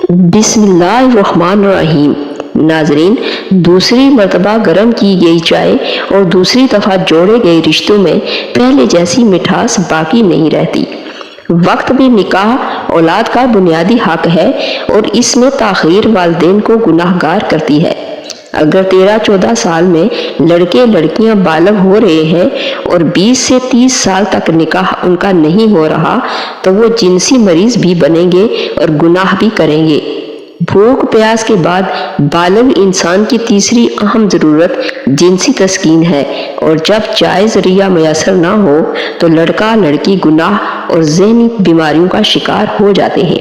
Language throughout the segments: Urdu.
بسم اللہ الرحمن الرحیم۔ ناظرین، دوسری مرتبہ گرم کی گئی چائے اور دوسری دفعہ جوڑے گئے رشتوں میں پہلے جیسی مٹھاس باقی نہیں رہتی۔ وقت بھی نکاح اولاد کا بنیادی حق ہے اور اس میں تاخیر والدین کو گناہ گار کرتی ہے۔ اگر 13-14 سال میں لڑکے لڑکیاں بالغ ہو رہے ہیں اور 20 سے 30 سال تک نکاح ان کا نہیں ہو رہا تو وہ جنسی مریض بھی بنیں گے اور گناہ بھی کریں گے۔ بھوک پیاس کے بعد بالغ انسان کی تیسری اہم ضرورت جنسی تسکین ہے، اور جب جائز ذریعہ میسر نہ ہو تو لڑکا لڑکی گناہ اور ذہنی بیماریوں کا شکار ہو جاتے ہیں۔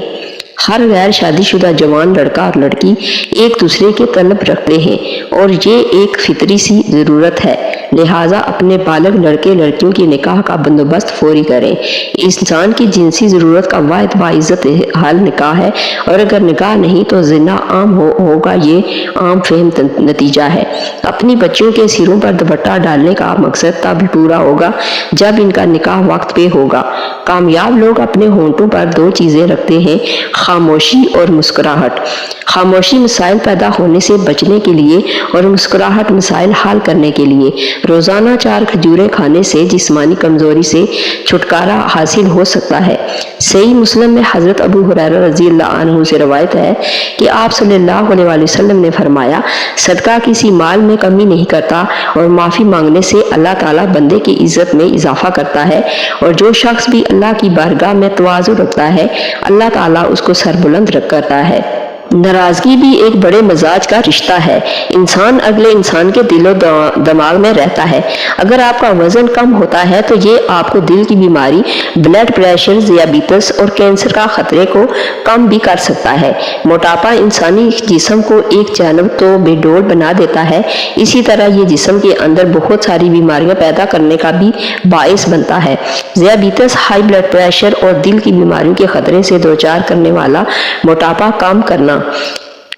ہر غیر شادی شدہ جوان لڑکا اور لڑکی ایک دوسرے کے طلب رکھتے ہیں اور یہ ایک فطری سی ضرورت ہے، لہٰذا اپنے بالغ لڑکے لڑکیوں کی نکاح کا بندوبست فوری کریں۔ انسان کی جنسی ضرورت کا واحد باعزت حل نکاح ہے، اور اگر نکاح نہیں تو زنا عام ہوگا، یہ عام فہم نتیجہ ہے۔ اپنی بچیوں کے سروں پر دوپٹہ ڈالنے کا مقصد تب پورا ہوگا جب ان کا نکاح وقت پہ ہوگا۔ کامیاب لوگ اپنے ہونٹوں پر دو چیزیں رکھتے ہیں، خاموشی اور مسکراہٹ۔ خاموشی مسائل پیدا ہونے سے بچنے کے لیے اور مسکراہٹ مسائل حل کرنے کے لیے۔ روزانہ 4 کھجوریں کھانے سے جسمانی کمزوری سے چھٹکارا حاصل ہو سکتا ہے۔ صحیح مسلم میں حضرت ابو ہریرہ رضی اللہ عنہ سے روایت ہے کہ آپ صلی اللہ علیہ وآلہ وسلم نے فرمایا، صدقہ کسی مال میں کمی نہیں کرتا اور معافی مانگنے سے اللہ تعالیٰ بندے کی عزت میں اضافہ کرتا ہے، اور جو شخص بھی اللہ کی بارگاہ میں تواضع رکھتا ہے اللہ تعالیٰ اس کو سربلند کرتا ہے۔ ناراضگی بھی ایک بڑے مزاج کا رشتہ ہے۔ انسان اگلے انسان کے دل و دماغ میں رہتا ہے۔ اگر آپ کا وزن کم ہوتا ہے تو یہ آپ کو دل کی بیماری، بلڈ پریشر، ذیابیطس اور کینسر کا خطرے کو کم بھی کر سکتا ہے۔ موٹاپا انسانی جسم کو ایک جانب تو بے ڈول بنا دیتا ہے، اسی طرح یہ جسم کے اندر بہت ساری بیماریاں پیدا کرنے کا بھی باعث بنتا ہے۔ ذیابیطس، ہائی بلڈ پریشر اور دل کی بیماریوں کے خطرے سے دوچار کرنے والا موٹاپا کم کرنا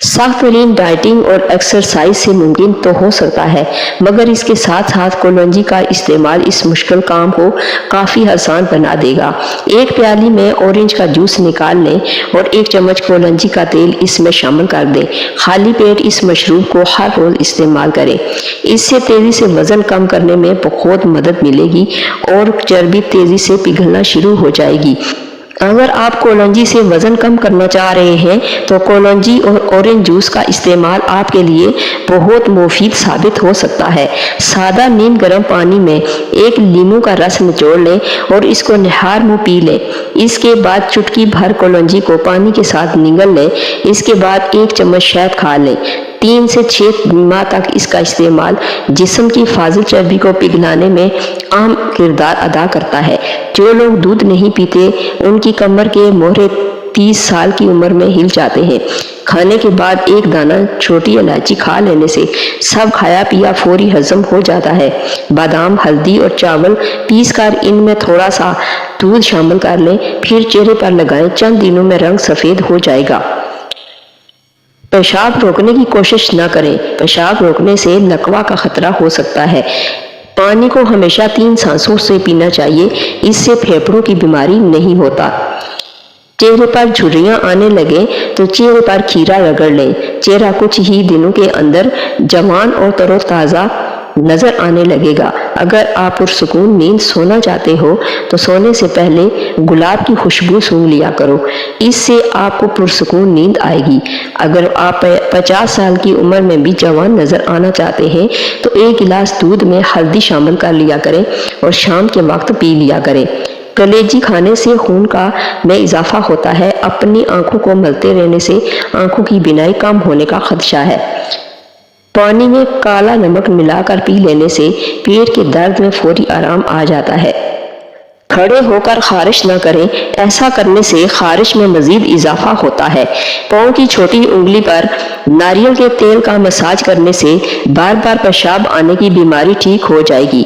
سخت ترین ڈائٹنگ اور ایکسرسائز سے ممکن تو ہو سکتا ہے، مگر اس کے ساتھ ساتھ کولونجی کا استعمال اس مشکل کام کو کافی آسان بنا دے گا۔ ایک پیالی میں اورنج کا جوس نکال لیں اور 1 چمچ کولونجی کا تیل اس میں شامل کر دیں۔ خالی پیٹ اس مشروب کو ہر روز استعمال کریں۔ اس سے تیزی سے وزن کم کرنے میں بہت مدد ملے گی اور چربی تیزی سے پگھلنا شروع ہو جائے گی۔ اگر آپ کولونجی سے وزن کم کرنا چاہ رہے ہیں تو کولونجی اور اورنج جوس کا استعمال آپ کے لیے بہت مفید ثابت ہو سکتا ہے۔ سادہ نیم گرم پانی میں 1 لیموں کا رس نچوڑ لیں اور اس کو نہار منہ پی لیں۔ اس کے بعد چٹکی بھر کولونجی کو پانی کے ساتھ نگل لیں۔ اس کے بعد 1 چمچ شہد کھا لیں۔ 3 سے 6 ماہ تک اس کا استعمال جسم کی فاضل چربی کو پگھلانے میں اہم کردار ادا کرتا ہے۔ جو لوگ دودھ نہیں پیتے ان کی کمر کے مہرے 30 سال کی عمر میں ہل جاتے ہیں۔ کھانے کے بعد 1 دانہ چھوٹی الائچی کھا لینے سے سب کھایا پیا فوری ہضم ہو جاتا ہے۔ بادام، ہلدی اور چاول پیس کر ان میں تھوڑا سا دودھ شامل کر لیں، پھر چہرے پر لگائیں، چند دنوں میں رنگ سفید ہو جائے گا۔ پیشاب روکنے کی کوشش نہ کریں۔ پیشاب روکنے سے لقوہ کا خطرہ ہو سکتا ہے۔ پانی کو ہمیشہ 3 سانسوں سے پینا چاہیے، اس سے پھیپھڑوں کی بیماری نہیں ہوتا۔ چہرے پر جھریاں آنے لگیں تو چہرے پر کھیرا رگڑ لیں۔ چہرہ کچھ ہی دنوں کے اندر جوان اور تر و تازہ نظر آنے لگے گا۔ اگر آپ پرسکون نیند سونا چاہتے ہو تو سونے سے پہلے گلاب کی خوشبو سونگھ لیا کرو، اس سے آپ کو پرسکون نیند آئے گی۔ اگر آپ 50 سال کی عمر میں بھی جوان نظر آنا چاہتے ہیں تو 1 گلاس دودھ میں ہلدی شامل کر لیا کریں اور شام کے وقت پی لیا کریں۔ کلیجی کھانے سے خون میں اضافہ ہوتا ہے۔ اپنی آنکھوں کو ملتے رہنے سے آنکھوں کی بینائی کم ہونے کا خدشہ ہے۔ پانی میں کالا نمک ملا کر پی لینے سے پیٹ کے درد میں فوری آرام آ جاتا ہے۔ کھڑے ہو کر خارش نہ کریں، ایسا کرنے سے خارش میں مزید اضافہ ہوتا ہے۔ پاؤں کی چھوٹی انگلی پر ناریل کے تیل کا مساج کرنے سے بار بار پیشاب آنے کی بیماری ٹھیک ہو جائے گی۔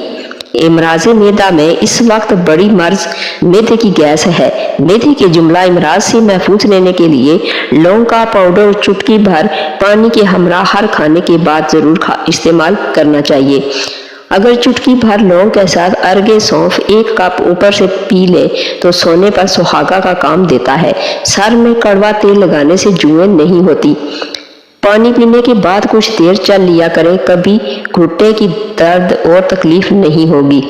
امراض معدہ میں اس وقت بڑی مرض معدے کی گیس ہے۔ معدے کے جملہ امراض سے محفوظ رہنے کے لیے لونگ کا پاؤڈر چٹکی بھر پانی کے ہمراہ ہر کھانے کے بعد ضرور استعمال کرنا چاہیے۔ اگر چٹکی بھر لونگ کے ساتھ ارگے سونف 1 کپ اوپر سے پی لے تو سونے پر سہاگا کا کام دیتا ہے۔ سر میں کڑوا تیل لگانے سے جوئیں نہیں ہوتی۔ پانی پینے کے بعد کچھ دیر چل لیا کریں، کبھی گھٹنے کی درد اور تکلیف نہیں ہوگی۔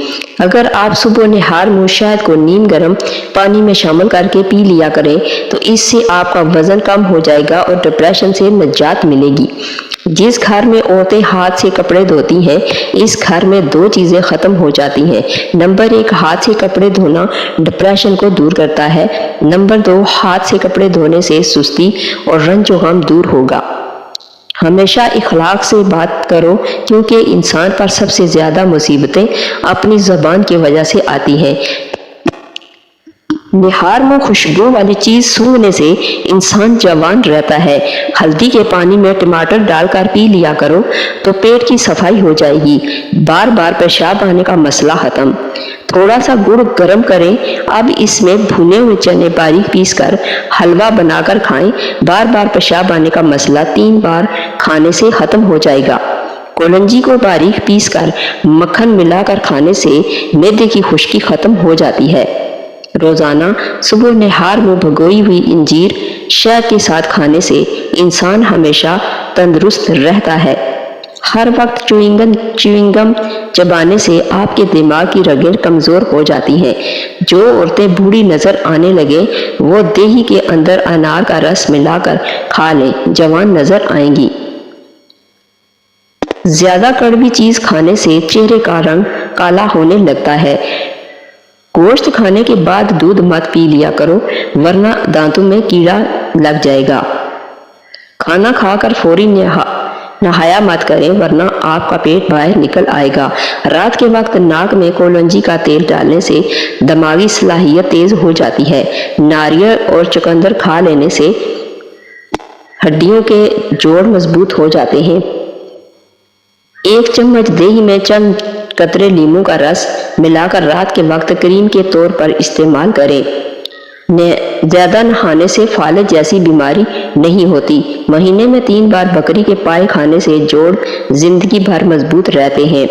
اگر آپ صبح نہار منہ شہد کو نیم گرم پانی میں شامل کر کے پی لیا کریں تو اس سے آپ کا وزن کم ہو جائے گا اور ڈپریشن سے نجات ملے گی۔ جس گھر میں عورتیں ہاتھ سے کپڑے دھوتی ہیں اس گھر میں 2 چیزیں ختم ہو جاتی ہیں۔ نمبر 1، ہاتھ سے کپڑے دھونا ڈپریشن کو دور کرتا ہے۔ نمبر 2، ہاتھ سے کپڑے دھونے سے سستی اور رنج و غم دور ہوگا۔ ہمیشہ اخلاق سے بات کرو کیونکہ انسان پر سب سے زیادہ مصیبتیں اپنی زبان کی وجہ سے آتی ہیں۔ نہار میں خوشبو والی چیز سونگھنے سے انسان جوان رہتا ہے۔ ہلدی کے پانی میں ٹماٹر ڈال کر پی لیا کرو تو پیٹ کی صفائی ہو جائے گی۔ بار بار پیشاب آنے کا مسئلہ ختم۔ تھوڑا سا گڑ گرم کریں، اب اس میں بھنے ہوئے چنے باریک پیس کر حلوہ بنا کر کھائیں۔ بار بار پیشاب آنے کا مسئلہ 3 بار کھانے سے ختم ہو جائے گا۔ کولنجی کو باریک پیس کر مکھن ملا کر کھانے سے معدے کی خشکی ختم ہو جاتی ہے۔ روزانہ صبح نہار میں بھگوئی ہوئی انجیر شہد کے ساتھ کھانے سے انسان ہمیشہ تندرست رہتا ہے۔ ہر وقت چیونگم چبانے سے آپ کے دماغ کی رگیں کمزور ہو جاتی ہیں۔ جو عورتیں بوڑھی نظر آنے لگے وہ دیہی کے اندر انار کا رس ملا کر کھا لیں، جوان نظر آئیں گی۔ زیادہ کڑوی چیز کھانے سے چہرے کا رنگ کالا ہونے لگتا ہے۔ گوشت کھانے کے بعد دودھ مت پی لیا کرو ورنہ دانتوں میں کیڑا لگ جائے گا۔ کھانا کھا کر فوری نہایا مت کریں ورنہ آپ کا پیٹ باہر نکل آئے گا۔ رات کے وقت ناک میں کولونجی کا تیل ڈالنے سے دماغی صلاحیت تیز ہو جاتی ہے۔ ناریل اور چقندر کھا لینے سے ہڈیوں کے جوڑ مضبوط ہو جاتے ہیں۔ 1 چمچ دہی میں چند قطرے لیموں کا رس ملا کر رات کے وقت کریم کے طور پر استعمال کریں۔ زیادہ نہانے سے فالج جیسی بیماری نہیں ہوتی۔ مہینے میں 3 بار بکری کے پائے کھانے سے جوڑ زندگی بھر مضبوط رہتے ہیں۔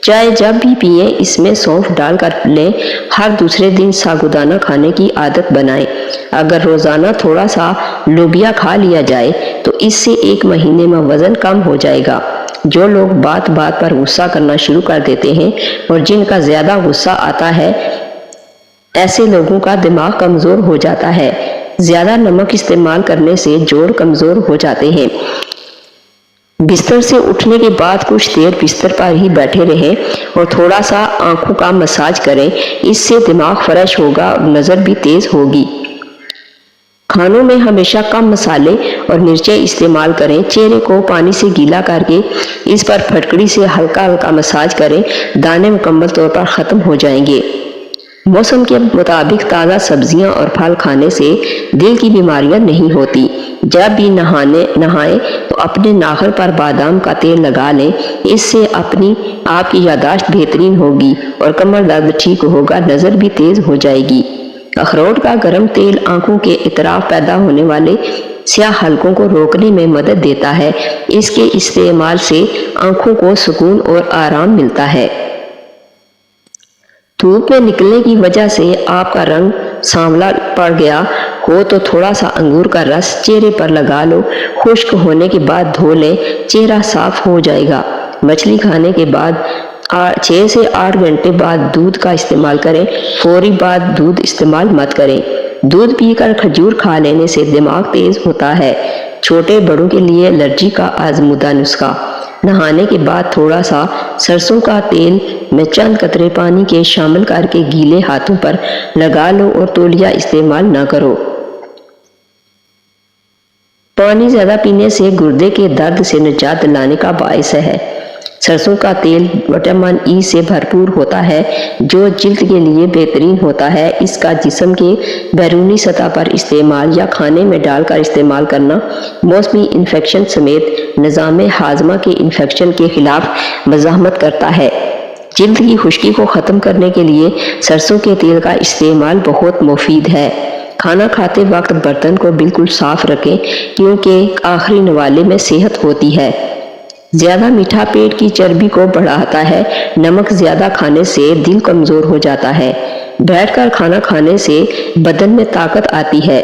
چائے جب بھی پئیں اس میں سونف ڈال کر لیں۔ ہر دوسرے دن ساگودانہ کھانے کی عادت بنائیں۔ اگر روزانہ تھوڑا سا لوبیا کھا لیا جائے تو اس سے 1 مہینے میں وزن کم ہو جائے گا۔ جو لوگ بات بات پر غصہ کرنا شروع کر دیتے ہیں اور جن کا زیادہ غصہ آتا ہے ایسے لوگوں کا دماغ کمزور ہو جاتا ہے۔ زیادہ نمک استعمال کرنے سے جوڑ کمزور ہو جاتے ہیں۔ بستر سے اٹھنے کے بعد کچھ دیر بستر پر ہی بیٹھے رہیں اور تھوڑا سا آنکھوں کا مساج کریں، اس سے دماغ فریش ہوگا اور نظر بھی تیز ہوگی۔ کھانوں میں ہمیشہ کم مسالے اور مرچیں استعمال کریں۔ چہرے کو پانی سے گیلا کر کے اس پر پھٹکڑی سے ہلکا ہلکا مساج کریں، دانے مکمل طور پر ختم ہو جائیں گے۔ موسم کے مطابق تازہ سبزیاں اور پھل کھانے سے دل کی بیماریاں نہیں ہوتی۔ جب بھی نہائیں تو اپنے ناخن پر بادام کا تیل لگا لیں، اس سے آپ کی یادداشت بہترین ہوگی اور کمر درد ٹھیک ہوگا، نظر بھی تیز ہو جائے گی۔ اخروٹ کا گرم تیل آنکھوں کے اطراف پیدا ہونے والے سیاہ حلقوں کو روکنے میں مدد دیتا ہے۔ اس کے استعمال سے آنکھوں کو سکون اور آرام ملتا ہے۔ دھوپ میں نکلنے کی وجہ سے آپ کا رنگ سانولا پڑ گیا ہو تو تھوڑا سا انگور کا رس چہرے پر لگا لو، خشک ہونے کے بعد دھو لیں، چہرہ صاف ہو جائے گا۔ مچھلی کھانے کے بعد 6 سے 8 گھنٹے بعد دودھ کا استعمال کریں، فوری بعد دودھ استعمال مت کریں۔ دودھ پی کر کھجور کھا لینے سے دماغ تیز ہوتا ہے۔ چھوٹے بڑوں کے لیے الرجی کا آزمودہ نسخہ: نہانے کے بعد تھوڑا سا سرسوں کا تیل میں چند قطرے پانی کے شامل کر کے گیلے ہاتھوں پر لگا لو اور تولیہ استعمال نہ کرو۔ پانی زیادہ پینے سے گردے کے درد سے نجات دلانے کا باعث ہے۔ سرسوں کا تیل وٹامن ای سے بھرپور ہوتا ہے جو جلد کے لیے بہترین ہوتا ہے۔ اس کا جسم کے بیرونی سطح پر استعمال یا کھانے میں ڈال کر استعمال کرنا موسمی انفیکشن سمیت نظام ہاضمہ کے انفیکشن کے خلاف مزاحمت کرتا ہے۔ جلد کی خشکی کو ختم کرنے کے لیے سرسوں کے تیل کا استعمال بہت مفید ہے۔ کھانا کھاتے وقت برتن کو بالکل صاف رکھیں کیونکہ آخری نوالے میں صحت ہوتی ہے۔ زیادہ میٹھا پیٹ کی چربی کو بڑھاتا ہے، نمک زیادہ کھانے سے دل کمزور ہو جاتا ہے، بیٹھ کر کھانا کھانے سے بدن میں طاقت آتی ہے۔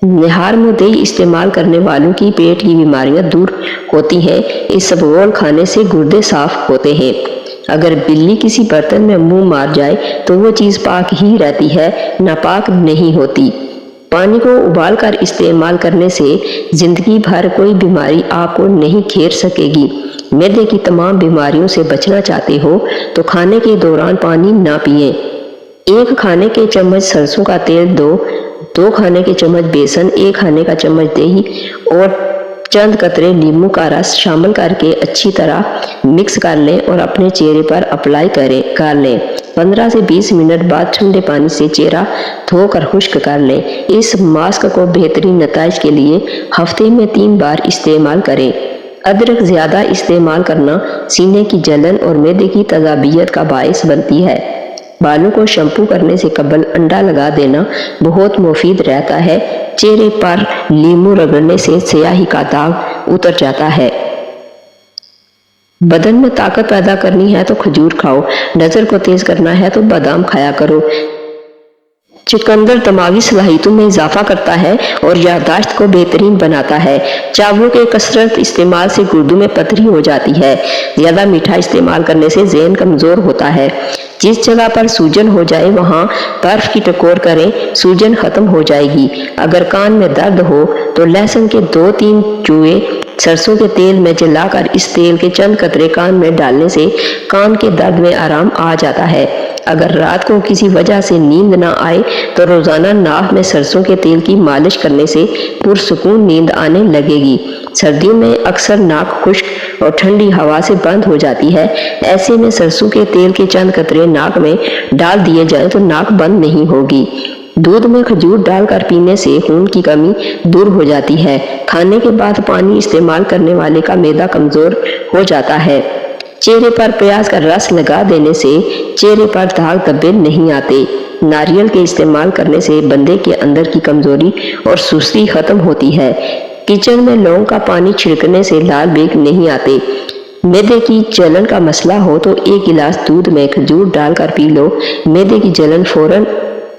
نہار مدئی استعمال کرنے والوں کی پیٹ کی بیماریاں دور ہوتی ہیں، اسبغول کھانے سے گردے صاف ہوتے ہیں۔ اگر بلی کسی برتن میں منہ مار جائے تو وہ چیز پاک ہی رہتی ہے، ناپاک نہیں ہوتی۔ پانی کو ابال کر استعمال کرنے سے زندگی بھر کوئی بیماری آپ کو نہیں گھیر سکے گی۔ معدے کی تمام بیماریوں سے بچنا چاہتے ہو تو کھانے کے دوران پانی نہ پئیں۔ 1 کھانے کے چمچ سرسوں کا تیل 2 کھانے کے چمچ بیسن، 1 کھانے کا چمچ دہی اور چند قطرے لیموں کا رس شامل کر کے اچھی طرح مکس کر لیں اور اپنے چہرے پر اپلائی کر لیں۔ 15 سے 20 منٹ بعد ٹھنڈے پانی سے چہرہ دھو کر خشک کر لیں۔ اس ماسک کو بہترین نتائج کے لیے ہفتے میں 3 بار استعمال کریں۔ ادرک زیادہ استعمال کرنا سینے کی جلن اور معدے کی تیزابیت کا باعث بنتی ہے۔ بالوں کو شیمپو کرنے سے قبل انڈا لگا دینا بہت مفید رہتا ہے۔ چہرے پر لیموں رگڑنے سے سیاہی کا داغ اتر جاتا ہے۔ بدن میں طاقت پیدا کرنی ہے تو کھجور کھاؤ، نظر کو تیز کرنا ہے تو بادام کھایا کرو۔ چقندر دماغی صلاحیتوں میں اضافہ کرتا ہے اور یادداشت کو بہترین بناتا ہے۔ چاولوں کے کثرت استعمال سے گردوں میں پتھری ہو جاتی ہے۔ زیادہ میٹھا استعمال کرنے سے ذہن کمزور ہوتا ہے۔ جس جگہ پر سوجن ہو جائے وہاں برف کی ٹکور کریں، سوجن ختم ہو جائے گی۔ اگر کان میں درد ہو تو لہسن کے 2-3 چوئے سرسوں کے تیل میں جلا کر اس تیل کے چند قطرے کان میں ڈالنے سے کان کے درد میں آرام آ جاتا ہے۔ اگر رات کو کسی وجہ سے نیند نہ آئے تو روزانہ ناک میں سرسوں کے تیل کی مالش کرنے سے پرسکون نیند آنے لگے گی۔ سردیوں میں اکثر ناک خشک اور ٹھنڈی ہوا سے بند ہو جاتی ہے، ایسے میں سرسوں کے تیل کے چند قطرے ناک میں ڈال دیے جائیں تو ناک بند نہیں ہوگی۔ دودھ میں کھجور ڈال کر پینے سے خون کی کمی دور ہو جاتی ہے۔ کھانے کے بعد پانی استعمال کرنے والے کا معدہ کمزور ہو جاتا ہے۔ چہرے پر پیاز کا رس لگا دینے سے چہرے پر داغ دھبے نہیں آتے۔ ناریل کے استعمال کرنے سے بندے کے اندر کی کمزوری اور سستی ختم ہوتی ہے۔ کچن میں لونگ کا پانی چھڑکنے سے لال بیگ نہیں آتے۔ معدے کی جلن کا مسئلہ ہو تو 1 گلاس دودھ میں کھجور ڈال کر پی لو، معدے کی جلن فوراً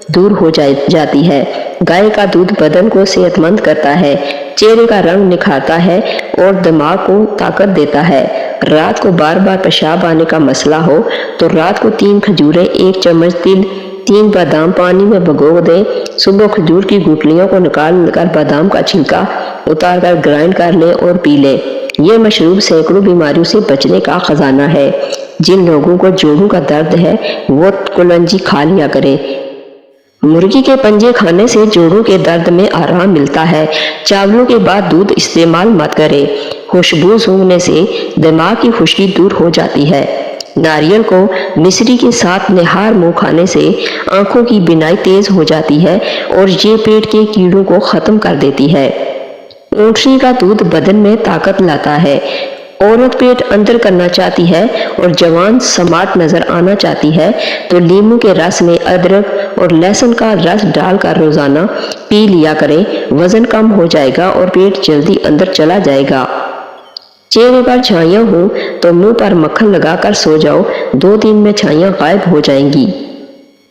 دور ہو جاتی ہے۔ گائے کا دودھ بدن کو صحت مند کرتا ہے، چہرے کا رنگ نکھارتا ہے اور دماغ کو طاقت دیتا ہے۔ رات کو بار بار پیشاب آنے کا مسئلہ ہو تو رات کو 3 کھجوریں، 1 چمچ تل، 3 بادام پانی میں بھگو دیں۔ صبح کھجور کی گٹلیوں کو نکال کر بادام کا چھلکا اتار کر گرائنڈ کر لیں اور پی لیں۔ یہ مشروب سینکڑوں بیماریوں سے بچنے کا خزانہ ہے۔ جن لوگوں کو جوڑوں کا درد ہے وہ کلونجی کھا لیا کریں۔ مرغی کے پنجے کھانے سے جوڑوں کے درد میں آرام ملتا ہے۔ چاولوں کے بعد دودھ استعمال مت کریں، خوشبو سونگھنے سے دماغ کی خشکی دور ہو جاتی ہے۔ ناریل کو مصری کے ساتھ نہار منہ کھانے سے آنکھوں کی بینائی تیز ہو جاتی ہے اور یہ پیٹ کے کیڑوں کو ختم کر دیتی ہے۔ اونٹنی کا دودھ بدن میں طاقت لاتا ہے۔ عورت پیٹ اندر کرنا چاہتی ہے اور جوان سمارٹ نظر آنا چاہتی ہے تو لیموں کے رس میں ادرک اور لہسن کا رس ڈال کر روزانہ پی لیا کریں، وزن کم ہو جائے گا اور پیٹ جلدی اندر چلا جائے گا۔ چہرے پر چھائیاں ہوں تو منہ پر مکھن لگا کر سو جاؤ، 2 دن میں چھائیاں غائب ہو جائیں گی۔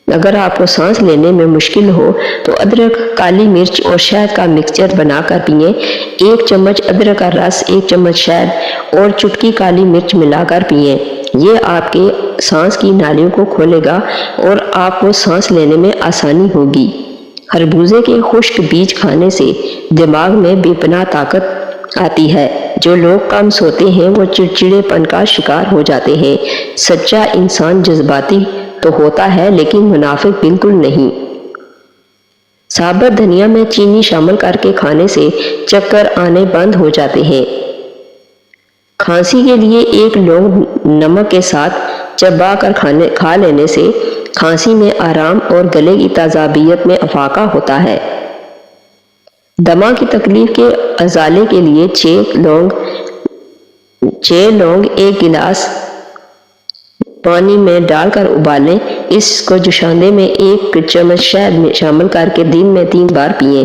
اگر آپ کو سانس لینے میں مشکل ہو تو ادرک، کالی مرچ اور شہد کا مکسچر بنا کر پئیں۔ 1 چمچ ادرک کا رس، 1 چمچ شہد اور چٹکی کالی مرچ ملا کر پئیں۔ یہ آپ کے سانس کی نالیوں کو کھولے گا اور آپ کو سانس لینے میں آسانی ہوگی۔ خربوزے کے خشک بیج کھانے سے دماغ میں بے پناہ طاقت آتی ہے۔ جو لوگ کم سوتے ہیں وہ چڑچڑے پن کا شکار ہو جاتے ہیں۔ سچا انسان جذباتی تو ہوتا ہے لیکن منافق بالکل نہیں۔ ثابت دھنیا میں چینی شامل کر کے کھانے سے چکر آنے بند ہو جاتے ہیں۔ کھانسی کے لیے 1 لونگ نمک کے ساتھ چبا کر کھا لینے سے کھانسی میں آرام اور گلے کی تیزابیت میں افاقہ ہوتا ہے۔ دمہ کی تکلیف کے ازالے کے لیے 6 لونگ 1 گلاس پانی میں ڈال کر ابالیں، اس کو جوشاندے میں 1 چمچ شہد شامل کر کے دن میں 3 بار پئیں۔